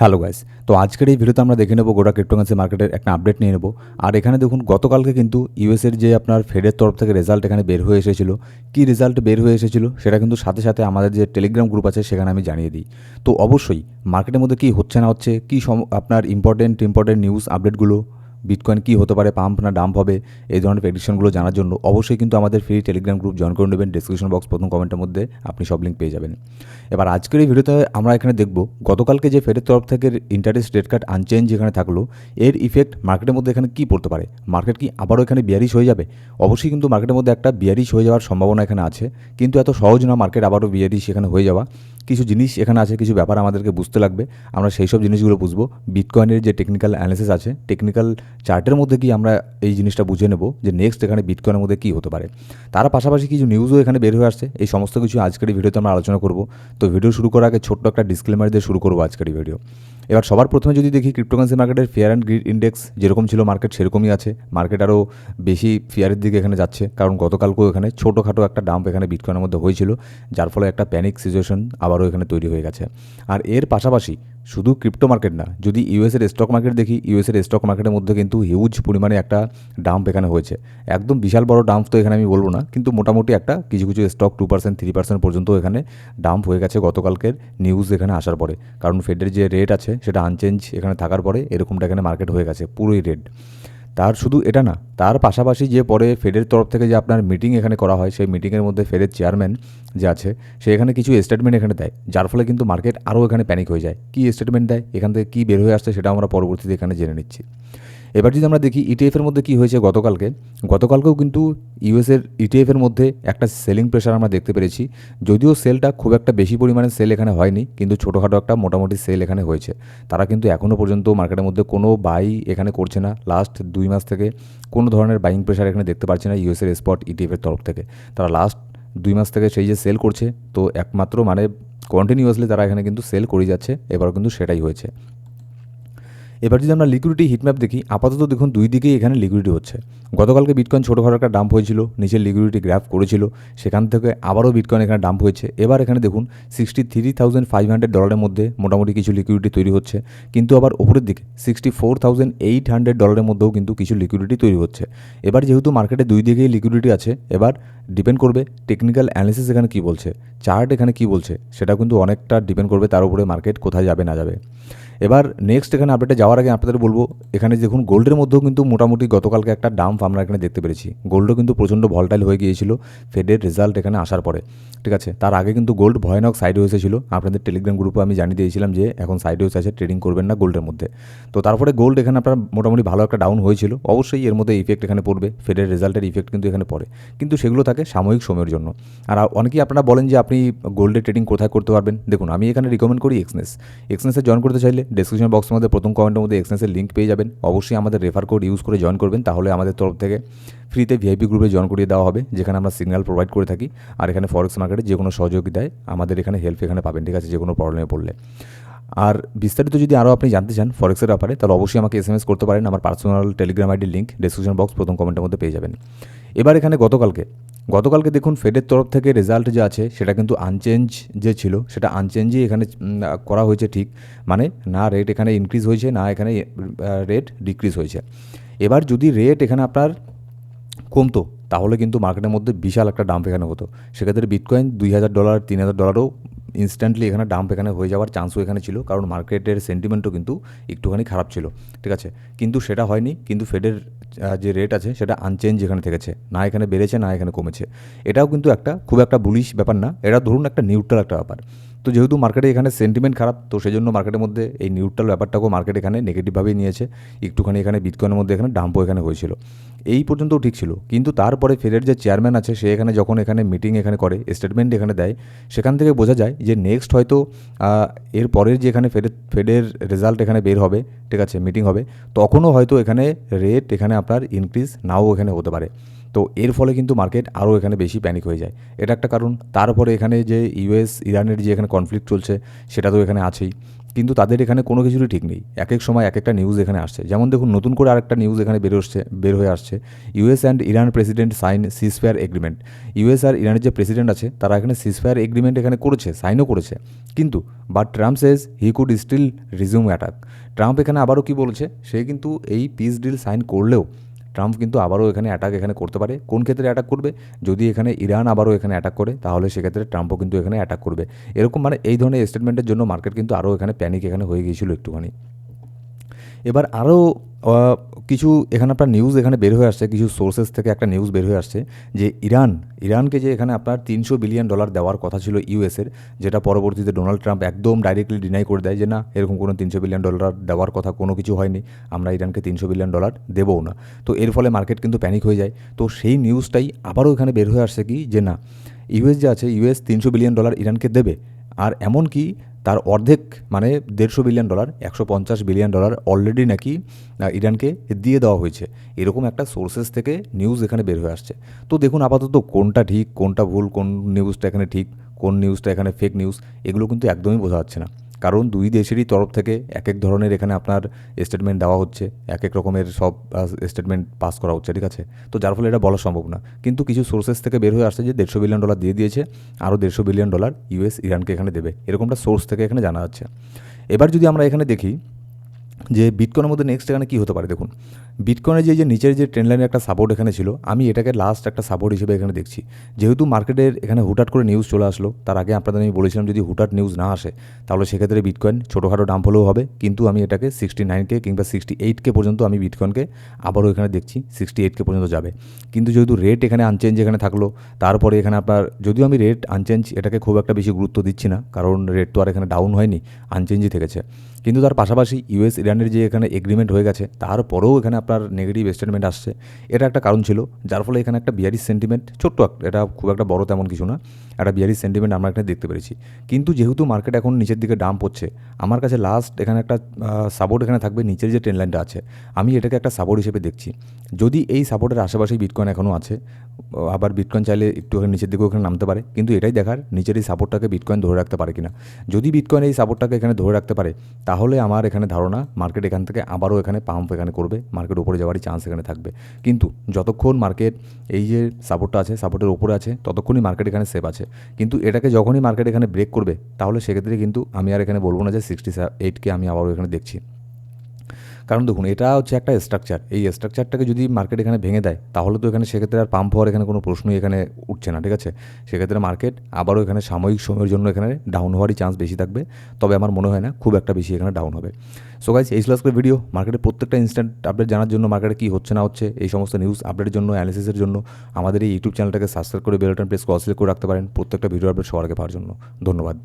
Hello guys. তো আজকের এই ভিডিওতে আমরা দেখে নেব গোটা ক্রিপ্টোকারেন্সি মার্কেটের একটা আপডেট নিয়ে নেব। আর এখানে দেখুন গতকালকে কিন্তু ইউএসের যে আপনার ফেডের তরফ থেকে রেজাল্ট এখানে বের হয়ে এসেছিল। কী রেজাল্ট বের হয়ে এসেছিল সেটা কিন্তু সাথে সাথে আমাদের যে টেলিগ্রাম গ্রুপ আছে সেখানে আমি জানিয়ে দিই। তো অবশ্যই মার্কেটের মধ্যে কী হচ্ছে না হচ্ছে, কী আপনার ইম্পর্টেন্ট নিউজ আপডেটগুলো, বিটকয়েন কী হতে পারে, পাম্প না ডাম্প হবে, এই ধরনের প্রেডিকশনগুলো জানার জন্য অবশ্যই কিন্তু আমাদের ফ্রি টেলিগ্রাম গ্রুপ জয়েন করে নেবেন। ডেসক্রিপশন বক্স প্রথম কমেন্টের মধ্যে আপনি সব লিঙ্ক পেয়ে যাবেন। এবার আজকের এই ভিডিওতে আমরা এখানে দেখব গতকালকে যে ফেডের তরফ থেকে ইন্টারেস্ট রেট কাট আনচেঞ্জ যেখানে থাকলো, এর ইফেক্ট মার্কেটের মধ্যে এখানে কী পড়তে পারে। মার্কেট কি আবারও এখানে বিয়ারিশ হয়ে যাবে? অবশ্যই কিন্তু মার্কেটের মধ্যে একটা বিয়ারিশ হয়ে যাওয়ার সম্ভাবনা এখানে আছে, কিন্তু এত সহজ না মার্কেট আবারও বিয়ারিশ এখানে হয়ে যাওয়া। কিছু জিনিস এখানে আছে, কিছু ব্যাপার আমাদেরকে বুঝতে লাগবে। আমরা সেই সব জিনিসগুলো বুঝবো। বিটকয়েনের যে টেকনিক্যাল অ্যানালিসিস আছে, টেকনিক্যাল চার্টের মধ্যে কি আমরা এই জিনিসটা বুঝে নেব যে নেক্সট এখানে বিটকয়েনের মধ্যে কী হতে পারে। তার পাশাপাশি কিছু নিউজও এখানে বের হয়ে আসছে। এই সমস্ত কিছু আজকের এই ভিডিওতে আমরা আলোচনা করব। তো ভিডিও শুরু করার আগে ছোট্ট একটা ডিসক্লেমার দিয়ে শুরু করবো আজকের এই ভিডিও। এবার সবার প্রথমে যদি দেখি ক্রিপ্টোকারেন্সি মার্কেটের ফিয়ার অ্যান্ড গ্রিড ইন্ডেক্স যেরকম ছিল মার্কেট সেরকমই আছে। মার্কেট আরও বেশি ফিয়ারের দিকে এখানে যাচ্ছে, কারণ গতকালকেও এখানে ছোটোখাটো একটা ডাম্প এখানে বিটকয়েনের মধ্যে হয়েছিল, যার ফলে একটা প্যানিক সিচুয়েশন আবারও এখানে তৈরি হয়ে গেছে। আর এর পাশাপাশি শুধু ক্রিপ্টো মার্কেট না, যদি ইউএসের স্টক মার্কেট দেখি, ইউএসের স্টক মার্কেটের মধ্যে কিন্তু হিউজ পরিমাণে একটা ডাম্প এখানে হয়েছে। একদম বিশাল বড় ডাম্প তো এখানে আমি বলবো না, কিন্তু মোটামুটি একটা কিছু কিছু স্টক 2% 3% পর্যন্ত এখানে ডাম্প হয়ে গেছে গতকালকের নিউজ এখানে আসার পরে। কারণ ফেডের যে রেট আছে সেটা আনচেঞ্জ এখানে থাকার পরে এরকমটা এখানে মার্কেট হয়ে গেছে পুরোই রেড। তার শুধু এটা না, তার পাশাপাশি যে পরে ফেডের তরফ থেকে যে আপনার মিটিং এখানে করা হয়, সেই মিটিংয়ের মধ্যে ফেডের চেয়ারম্যান যে আছে সে এখানে কিছু স্টেটমেন্ট এখানে দেয়, যার ফলে কিন্তু মার্কেট আরও এখানে প্যানিক হয়ে যায়। কী স্টেটমেন্ট দেয়, এখান থেকে কী বের হয়ে আসছে সেটা আমরা পরবর্তীতে এখানে জেনে নিচ্ছি। এবার যদি আমরা দেখি ইটিএফের মধ্যে কী হয়েছে গতকালকেও কিন্তু ইউএসের ইটিএফের মধ্যে একটা সেলিং প্রেশার আমরা দেখতে পেরেছি। যদিও সেলটা খুব একটা বেশি পরিমাণে সেল এখানে হয়নি, কিন্তু ছোটোখাটো একটা মোটামুটি সেল এখানে হয়েছে। তারা কিন্তু এখনও পর্যন্ত মার্কেটের মধ্যে কোনো বাই এখানে করছে না। লাস্ট 2 মাস থেকে কোনো ধরনের বাইং প্রেশার এখানে দেখতে পাচ্ছি না ইউএসের স্পট ইটিএফের তরফ থেকে। তারা লাস্ট 2 মাস থেকে সেই যে সেল করছে, তো একমাত্র মানে কন্টিনিউয়াসলি তারা এখানে কিন্তু সেল করে যাচ্ছে, এবারও কিন্তু সেটাই হয়েছে। এবার যদি আমরা লিকুইডিটি হিটম্যাপ দেখি, আপাতত দেখুন দুই দিকেই এখানে লিকুইডিটি হচ্ছে। গতকালকে বিটকয়েন ছোটোখাটো একটা ডাম্প হয়েছিল, নিচের লিকুইডিটি গ্রাফ করেছিল, সেখান থেকে আবারও বিটকয়েন এখানে ডাম্প হয়েছে। এবার এখানে দেখুন $63,500 মধ্যে মোটামুটি কিছু লিকুইডিটি তৈরি হচ্ছে, কিন্তু আবার ওপরের দিকে $64,800 মধ্যেও কিন্তু কিছু লিকুইডিটি তৈরি হচ্ছে। এবার যেহেতু মার্কেটে দুই দিকেই লিকুইডিটি আছে, এবার ডিপেন্ড করবে টেকনিক্যাল অ্যানালিসিস এখানে কী বলছে, চার্ট এখানে কী বলছে, সেটা কিন্তু অনেকটা ডিপেন্ড করবে তার উপরে মার্কেট কোথায় যাবে না যাবে। এবার নেক্সট এখানে আপডেটে যাওয়ার আগে আপনাদের বলবো, এখানে দেখুন গোল্ডের মধ্যেও কিন্তু মোটামুটি গতকালকে একটা ডাম্প আমরা এখানে দেখতে পেরেছি। গোল্ডও কিন্তু প্রচণ্ড ভলটাইল হয়ে গিয়েছিল ফেডের রেজাল্ট এখানে আসার পরে, ঠিক আছে। তার আগে কিন্তু গোল্ড ভয়ানক সাইড হয়েছিল। আপনাদের টেলিগ্রাম গ্রুপে আমি জানিয়ে দিয়েছিলাম যে এখন সাইড হয়েছে আছে, ট্রেডিং করবেন না গোল্ডের মধ্যে। তো তারপরে গোল্ড এখানে আপনার মোটামুটি ভালো একটা ডাউন হয়েছিল। অবশ্যই এর মধ্যে ইফেক্ট এখানে পড়বে, ফেডের রেজাল্টের ইফেক্ট কিন্তু এখানে পড়ে, কিন্তু সেগুলো থাকে সাময়িক সময়ের জন্য। আর অনেকেই আপনারা বলেন যে আপনি গোল্ডের ট্রেডিং কোথায় করতে পারবেন। দেখুন, আমি এখানে রিকমেন্ড করি এক্সনেসে জয়েন করতে চাইলে ডেসক্রিপশন বক্সের মধ্যে প্রথম কমেন্টের মধ্যে এক্সনেসের লিঙ্ক পেয়ে যাবেন। অবশ্যই আমাদের রেফার কোড ইউজ করে জয়েন করবেন, তাহলে আমাদের তরফ থেকে ফ্রিতে ভিআইপি গ্রুপে জয়েন করিয়ে দেওয়া হবে, যেখানে আমরা সিগন্যাল প্রোভাইড করে থাকি। আর এখানে ফরেক্স মার্কেটে যে কোনো সহযোগিতায় আমাদের এখানে হেল্প এখানে পাবেন, ঠিক আছে, যে কোনো প্রবলেমে পড়লে। আর বিস্তারিত যদি আরও আপনি জানতে চান ফরেক্সের ব্যাপারে, তাহলে অবশ্যই আমাকে এসএমএস করতে পারেন। আমার পার্সোনাল টেলিগ্রাম আইডির লিঙ্ক ডেসক্রিপশন বক্স প্রথম কমেন্টের মধ্যে পেয়ে যাবেন। এবার এখানে গতকালকে দেখুন ফেডের তরফ থেকে রেজাল্ট যে আছে সেটা কিন্তু আনচেঞ্জ যে ছিল সেটা আনচেঞ্জই এখানে করা হয়েছে, ঠিক মানে না রেট এখানে ইনক্রিজ হয়েছে, না এখানে রেট ডিক্রিজ হয়েছে। এবার যদি রেট এখানে আপনার কমতো, তাহলে কিন্তু মার্কেটের মধ্যে বিশাল একটা ডাম্প এখানে হতো। সেক্ষেত্রে বিটকয়েন $2,000 $3,000 ইনস্ট্যান্টলি এখানে ডাম্প এখানে হয়ে যাওয়ার চান্সও এখানে ছিল, কারণ মার্কেটের সেন্টিমেন্টও কিন্তু একটুখানি খারাপ ছিল, ঠিক আছে। কিন্তু সেটা হয়নি, কিন্তু ফেডের যে রেট আছে সেটা আনচেঞ্জ এখানে থেকেছে, না এখানে বেড়েছে না এখানে কমেছে। এটাও কিন্তু একটা খুব একটা বুলিশ ব্যাপার না, এটা ধরুন একটা নিউট্রাল একটা ব্যাপার। তো যেহেতু মার্কেটে এখানে সেন্টিমেন্ট খারাপ, তো সেই জন্য মার্কেটের মধ্যে এই নিউট্রাল ব্যাপারটাকেও মার্কেট এখানে নেগেটিভভাবেই নিয়েছে। একটুখানি এখানে বিটকয়েনের মধ্যে এখানে ডাম্পও এখানে হয়েছিল, এই পর্যন্তও ঠিক ছিল। কিন্তু তারপরে ফেডের যে চেয়ারম্যান আছে সে এখানে যখন এখানে মিটিং এখানে করে, স্টেটমেন্ট এখানে দেয়, সেখান থেকে বোঝা যায় যে নেক্সট হয়তো এর পরের যে এখানে ফেডের রেজাল্ট এখানে বের হবে, ঠিক আছে, মিটিং হবে, তখনও হয়তো এখানে রেট এখানে আপনার ইনক্রিজ নাও এখানে হতে পারে। তো এর ফলে কিন্তু মার্কেট আরও এখানে বেশি প্যানিক হয়ে যায়, এটা একটা কারণ। তারপরে এখানে যে ইউএস ইরানের যে এখানে কনফ্লিক্ট চলছে সেটা তো এখানে আছেই। কিন্তু তাদের এখানে কোনো কিছুরই ঠিক নেই। এক এক সময় এক একটা নিউজ এখানে আসছে। যেমন দেখুন নতুন করে আরেকটা নিউজ এখানে বের হয়ে আসছে, US and Iran president sign ceasefire agreement. US আর ইরানের যে প্রেসিডেন্ট আছে তারা এখানে সিজফায়ার এগ্রিমেন্ট এখানে করেছে, সাইনও করেছে, কিন্তু but Trump says he could still resume attack. Trump এখানে আবারও কি বলেছে, সে কিন্তু এই পিস ডিল সাইন করলেও ট্রাম্প কিন্তু আবারও এখানে অ্যাটাক এখানে করতে পারে। কোন ক্ষেত্রে অ্যাটাক করবে, যদি এখানে ইরান আবারও এখানে অ্যাটাক করে তাহলে সেক্ষেত্রে ট্রাম্পও কিন্তু এখানে অ্যাটাক করবে। এরকম মানে এই ধরনের স্টেটমেন্টের জন্য মার্কেট কিন্তু আরও এখানে প্যানিক এখানে হয়ে গিয়েছিল একটুখানি। এবার আরও কিছু এখানে আপনার নিউজ এখানে বের হয়ে আসছে, কিছু সোর্সেস থেকে একটা নিউজ বের হয়ে আসছে যে ইরানকে যে এখানে আপনার $300 বিলিয়ন দেওয়ার কথা ছিল ইউএসের, যেটা পরবর্তীতে ডোনাল্ড ট্রাম্প একদম ডাইরেক্টলি ডিনাই করে দেয় যে না, এরকম কোনো $300 বিলিয়ন দেওয়ার কথা কোনো কিছু হয়নি, আমরা ইরানকে $300 বিলিয়ন দেবও না। তো এর ফলে মার্কেট কিন্তু প্যানিক হয়ে যায়। তো সেই নিউজটাই আবারও এখানে বের হয়ে আসছে কি যে না, ইউএস যে আছে, ইউএস $300 বিলিয়ন ইরানকে দেবে, আর এমন কি তার অর্ধেক মানে $150 বিলিয়ন, $150 বিলিয়ন অলরেডি নাকি ইরানকে দিয়ে দেওয়া হয়েছে। এরকম একটা সোর্সেস থেকে নিউজ এখানে বের হয়ে আসছে। তো দেখুন আপাতত কোনটা ঠিক কোনটা ভুল, কোন নিউজটা এখানে ঠিক কোন নিউজটা এখানে ফেক নিউজ, এগুলো কিন্তু একদমই বোঝা যাচ্ছে না। কারণ দুই দেশেরই তরফ থেকে এক এক ধরনের এখানে আপনার স্টেটমেন্ট দেওয়া হচ্ছে, এক এক রকমের সব স্টেটমেন্ট পাস করা হচ্ছে, ঠিক আছে। তো যার ফলে এটা বলা সম্ভব না, কিন্তু কিছু সোর্সেস থেকে বের হয়ে আসছে যে $150 বিলিয়ন দিয়ে দিয়েছে, আরও $150 বিলিয়ন ইউএস ইরানকে এখানে দেবে, এরকমটা সোর্স থেকে এখানে জানা যাচ্ছে। এবার যদি আমরা এখানে দেখি যে বিটকয়েনের মধ্যে নেক্সট এখানে কী হতে পারে, দেখুন বিটকয়েনের যে নিচের যে ট্রেন্ড লাইনের একটা সাপোর্ট এখানে ছিল, আমি এটাকে লাস্ট একটা সাপোর্ট হিসেবে এখানে দেখছি। যেহেতু মার্কেটের এখানে হুটহাট করে নিউজ চলে আসলো, তার আগে আপনাদের আমি বলেছিলাম যদি হুটহাট নিউজ না আসে তাহলে সেক্ষেত্রে বিটকয়েন ছোটোখাটো ডাম্প হলেও হবে, কিন্তু আমি এটাকে 69K কিংবা 68K পর্যন্ত আমি বিটকয়েনকে আবারও এখানে দেখছি 68K পর্যন্ত যাবে। কিন্তু যেহেতু রেট এখানে আনচেঞ্জ এখানে থাকলো, তারপরে এখানে আপনার যদিও আমি রেট আনচেঞ্জ এটাকে খুব একটা বেশি গুরুত্ব দিচ্ছি না, কারণ রেট তো আর এখানে ডাউন হয়নি, আনচেঞ্জই থেকেছে। কিন্তু তার পাশাপাশি ইউএস ইরানের যে এখানে এগ্রিমেন্ট হয়ে গেছে তারপরেও এখানে আপনার নেগেটিভ স্টেটমেন্ট আসছে, এটা একটা কারণ ছিল, যার ফলে এখানে একটা বিয়ারিশ সেন্টিমেন্ট, ছোট্ট এটা খুব একটা বড় তেমন কিছু না, একটা বিয়ারিশ সেন্টিমেন্ট আমরা এখানে দেখতে পেরেছি। কিন্তু যেহেতু মার্কেট এখন নিচের দিকে ডাম্প হচ্ছে, আমার কাছে লাস্ট এখানে একটা সাপোর্ট এখানে থাকবে, নিচের যে ট্রেন্ড লাইনটা আছে আমি এটাকে একটা সাপোর্ট হিসেবে দেখছি। যদি এই সাপোর্টের আশেপাশেই বিটকয়েন এখনও আছে, আবার বিটকয়েন চাইলে একটু নিচের দিকেও এখানে নামতে পারে, কিন্তু এটাই দেখার নিচের এই সাপোর্টটাকে বিটকয়েন ধরে রাখতে পারে কিনা। যদি বিটকয়েন এই সাপোর্টটাকে এখানে ধরে রাখতে পারে তাহলে আমার এখানে ধারণা মার্কেট এখান থেকে আবারও এখানে পাম্প এখানে করবে, মার্কেট উপরে যাওয়ারই চান্স এখানে থাকবে। কিন্তু যতক্ষণ মার্কেট এই যে সাপোর্টটা আছে সাপোর্টের উপরে আছে ততক্ষণই মার্কেট এখানে সেফ আছে। কিন্তু এটাকে যখনই মার্কেট এখানে ব্রেক করবে তাহলে সেক্ষেত্রে কিন্তু আমি আর এখানে বলবো না যে 68K আমি আবারও এখানে দেখছি। কারণ দেখুন এটা হচ্ছে একটা স্ট্রাকচার, এই স্ট্রাকচারটাকে যদি মার্কেট এখানে ভেঙে দেয় তাহলে তো এখানে সেক্ষেত্রে আর পাম্প হওয়ার এখানে কোনো প্রশ্নই এখানে উঠছে না, ঠিক আছে। সেক্ষেত্রে মার্কেট আবারও এখানে সাময়িক সময়ের জন্য এখানে ডাউন হওয়ারই চান্স বেশি থাকবে, তবে আমার মনে হয় না খুব একটা বেশি এখানে ডাউন হবে। সো গাইস, এই ছিল আজকের ভিডিও। মার্কেটের প্রত্যেকটা ইনস্ট্যান্ট আপডেট জানার জন্য, মার্কেটে কী হচ্ছে না হচ্ছে এই সমস্ত নিউজ আপডেটের জন্য, অ্যানালিসিসের জন্য আমাদের এই ইউটিউব চ্যানেলটাকে সাবস্ক্রাইব করে বেল বাটন প্রেস করে অল সিলেক্ট করে রাখতে পারেন প্রত্যেকটা ভিডিও আপডেট সবার আগে পাওয়ার জন্য। ধন্যবাদ।